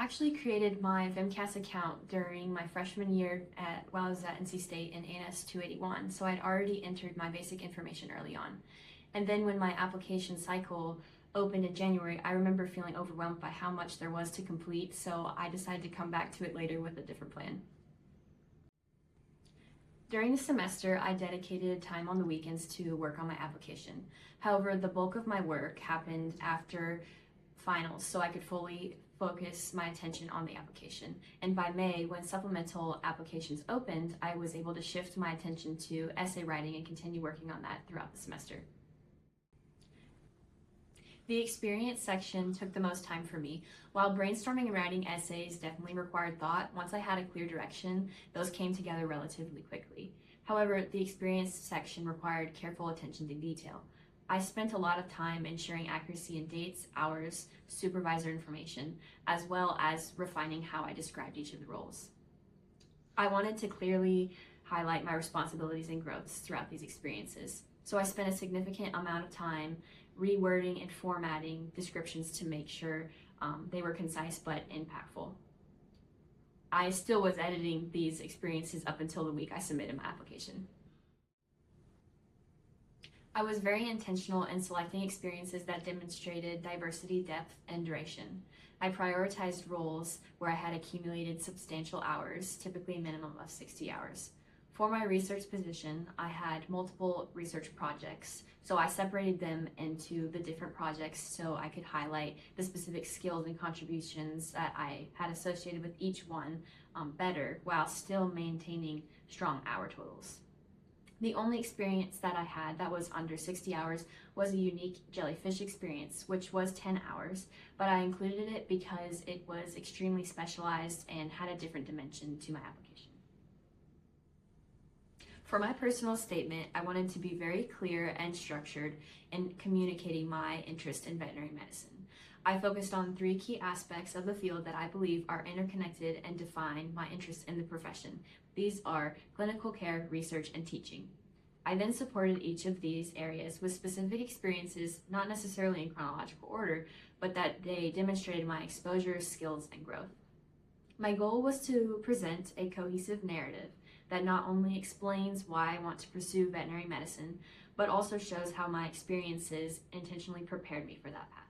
actually created my VMCAS account during my freshman year while I was at NC State in ANS 281, so I'd already entered my basic information early on. And then when my application cycle opened in January, I remember feeling overwhelmed by how much there was to complete, so I decided to come back to it later with a different plan. During the semester, I dedicated time on the weekends to work on my application. However, the bulk of my work happened after finals, so I could fully focus my attention on the application. And by May, when supplemental applications opened, I was able to shift my attention to essay writing and continue working on that throughout the semester. The experience section took the most time for me. While brainstorming and writing essays definitely required thought, once I had a clear direction, those came together relatively quickly. However, the experience section required careful attention to detail. I spent a lot of time ensuring accuracy in dates, hours, supervisor information, as well as refining how I described each of the roles. I wanted to clearly highlight my responsibilities and growths throughout these experiences, so I spent a significant amount of time rewording and formatting descriptions to make sure they were concise but impactful. I still was editing these experiences up until the week I submitted my application. I was very intentional in selecting experiences that demonstrated diversity, depth, and duration. I prioritized roles where I had accumulated substantial hours, typically a minimum of 60 hours. For my research position, I had multiple research projects, so I separated them into the different projects so I could highlight the specific skills and contributions that I had associated with each one better, while still maintaining strong hour totals. The only experience that I had that was under 60 hours was a unique jellyfish experience, which was 10 hours, but I included it because it was extremely specialized and had a different dimension to my application. For my personal statement, I wanted to be very clear and structured in communicating my interest in veterinary medicine. I focused on 3 key aspects of the field that I believe are interconnected and define my interest in the profession. These are clinical care, research, and teaching. I then supported each of these areas with specific experiences, not necessarily in chronological order, but that they demonstrated my exposure, skills, and growth. My goal was to present a cohesive narrative that not only explains why I want to pursue veterinary medicine, but also shows how my experiences intentionally prepared me for that path.